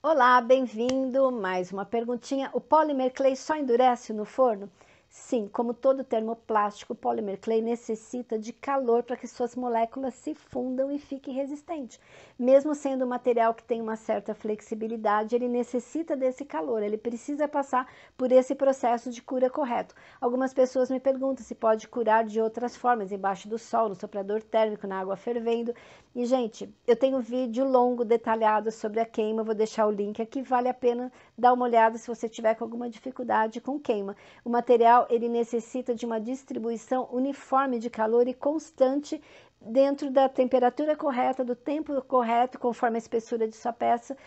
Olá, bem-vindo. Mais uma perguntinha. O Polymer Clay só endurece no forno? Sim, como todo termoplástico, o Polymer Clay necessita de calor para que suas moléculas se fundam e fiquem resistentes. Mesmo sendo um material que tem uma certa flexibilidade, ele necessita desse calor, ele precisa passar por esse processo de cura correto. Algumas pessoas me perguntam se pode curar de outras formas, embaixo do sol, no soprador térmico, na água fervendo. E, gente, eu tenho um vídeo longo, detalhado sobre a queima, vou deixar o link aqui, vale a pena dar uma olhada se você tiver com alguma dificuldade com queima. O material, ele necessita de uma distribuição uniforme de calor e constante dentro da temperatura correta, do tempo correto, conforme a espessura de sua peça.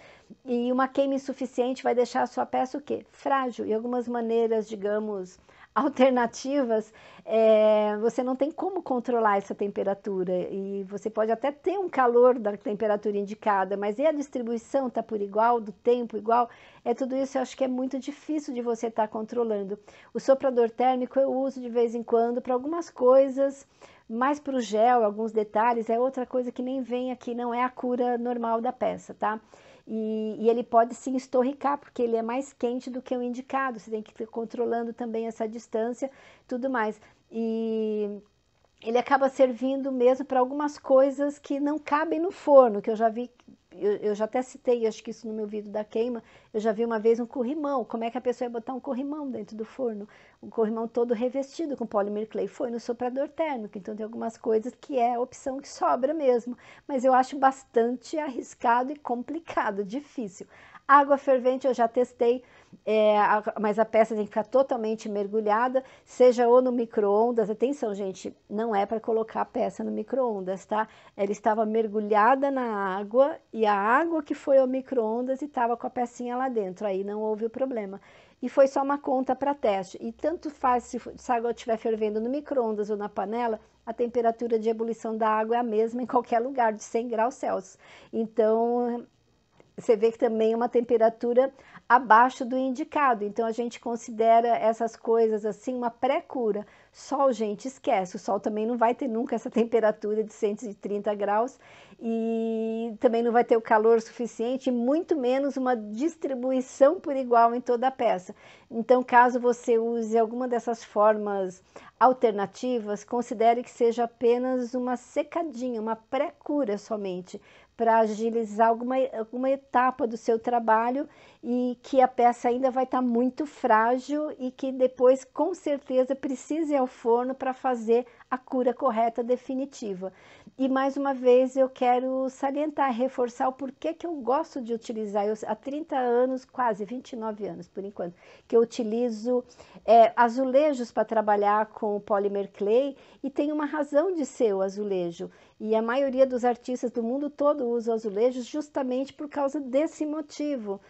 E uma queima insuficiente vai deixar a sua peça o quê? Frágil. E algumas maneiras, digamos, alternativas, você não tem como controlar essa temperatura e você pode até ter um calor da temperatura indicada, mas e a distribuição está por igual, do tempo igual? Tudo isso eu acho que é muito difícil de você estar controlando. O soprador térmico eu uso de vez em quando para algumas coisas, mais para o gel, alguns detalhes, é outra coisa que nem vem aqui, não é a cura normal da peça, tá? E ele pode sim estorricar, porque ele é mais quente do que o indicado, você tem que ir controlando também essa distância, tudo mais. E ele acaba servindo mesmo para algumas coisas que não cabem no forno, que eu já vi, eu já até citei, acho que isso no meu vídeo da queima, eu já vi uma vez um corrimão, como é que a pessoa ia botar um corrimão dentro do forno? Um corrimão todo revestido com Polymer Clay, foi no soprador térmico, então tem algumas coisas que é a opção que sobra mesmo, mas eu acho bastante arriscado e complicado, difícil. Água fervente eu já testei, mas a peça tem que ficar totalmente mergulhada, seja ou no micro-ondas, atenção gente, não é para colocar a peça no micro-ondas, tá? Ela estava mergulhada na água e a água que foi ao micro-ondas e estava com a pecinha lá dentro, aí não houve o problema. E foi só uma conta para teste, e tanto faz se a água estiver fervendo no micro-ondas ou na panela, a temperatura de ebulição da água é a mesma em qualquer lugar, de 100 graus Celsius. Então, você vê que também é uma temperatura abaixo do indicado, então a gente considera essas coisas assim uma pré-cura. Sol, gente, esquece, o sol também não vai ter nunca essa temperatura de 130 graus e também não vai ter o calor suficiente, muito menos uma distribuição por igual em toda a peça. Então, caso você use alguma dessas formas alternativas, considere que seja apenas uma secadinha, uma pré-cura somente, para agilizar alguma etapa do seu trabalho e que a peça ainda vai estar muito frágil e que depois, com certeza, precise ir ao forno para fazer a cura correta definitiva. E mais uma vez eu quero salientar, reforçar o porquê que eu gosto de utilizar, há 30 anos, quase 29 anos por enquanto, que eu utilizo azulejos para trabalhar com o Polymer Clay e tem uma razão de ser o azulejo. E a maioria dos artistas do mundo todo usa azulejos justamente por causa desse motivo.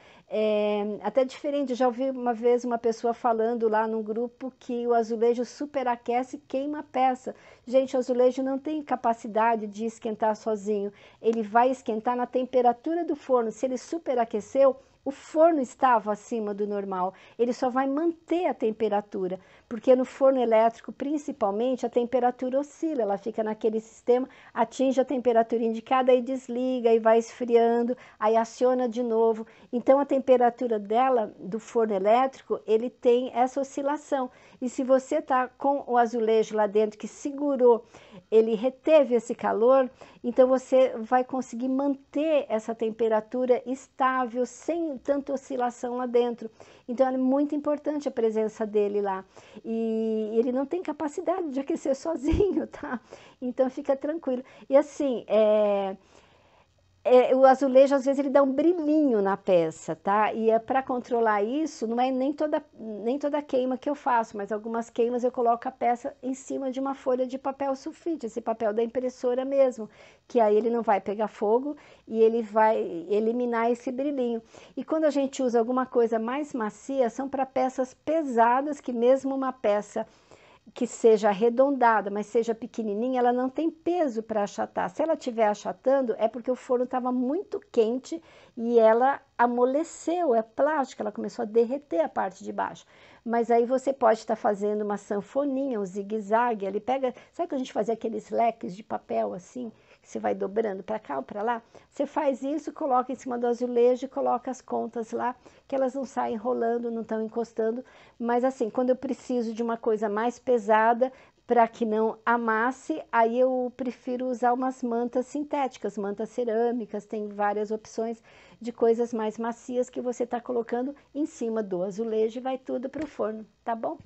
Até diferente, já ouvi uma vez uma pessoa falando lá num grupo que o azulejo superaquece e queima a peça. Gente, o azulejo não tem capacidade de esquentar sozinho, ele vai esquentar na temperatura do forno. Se ele superaqueceu, o forno estava acima do normal, ele só vai manter a temperatura, porque no forno elétrico, principalmente, a temperatura oscila, ela fica naquele sistema, atinge a temperatura indicada, aí desliga, e vai esfriando, aí aciona de novo. Então, a temperatura dela, do forno elétrico, ele tem essa oscilação. E se você está com o azulejo lá dentro que segurou, ele reteve esse calor, então você vai conseguir manter essa temperatura estável, sem tanta oscilação lá dentro. Então é muito importante a presença dele lá. E ele não tem capacidade de aquecer sozinho, tá? Então fica tranquilo. E assim, o azulejo, às vezes, ele dá um brilhinho na peça, tá? E para controlar isso, não é nem toda queima que eu faço, mas algumas queimas eu coloco a peça em cima de uma folha de papel sulfite, esse papel da impressora mesmo, que aí ele não vai pegar fogo e ele vai eliminar esse brilhinho. E quando a gente usa alguma coisa mais macia, são para peças pesadas, que mesmo uma peça que seja arredondada, mas seja pequenininha, ela não tem peso para achatar. Se ela estiver achatando, é porque o forno estava muito quente e ela amoleceu, é plástica, ela começou a derreter a parte de baixo. Mas aí você pode estar fazendo uma sanfoninha, um zigue-zague, ele pega, sabe que a gente fazia aqueles leques de papel assim? você vai dobrando para cá ou para lá, você faz isso, coloca em cima do azulejo e coloca as contas lá, que elas não saem rolando, não estão encostando, mas assim, quando eu preciso de uma coisa mais pesada, para que não amasse, aí eu prefiro usar umas mantas sintéticas, mantas cerâmicas, tem várias opções de coisas mais macias que você está colocando em cima do azulejo e vai tudo para o forno, tá bom?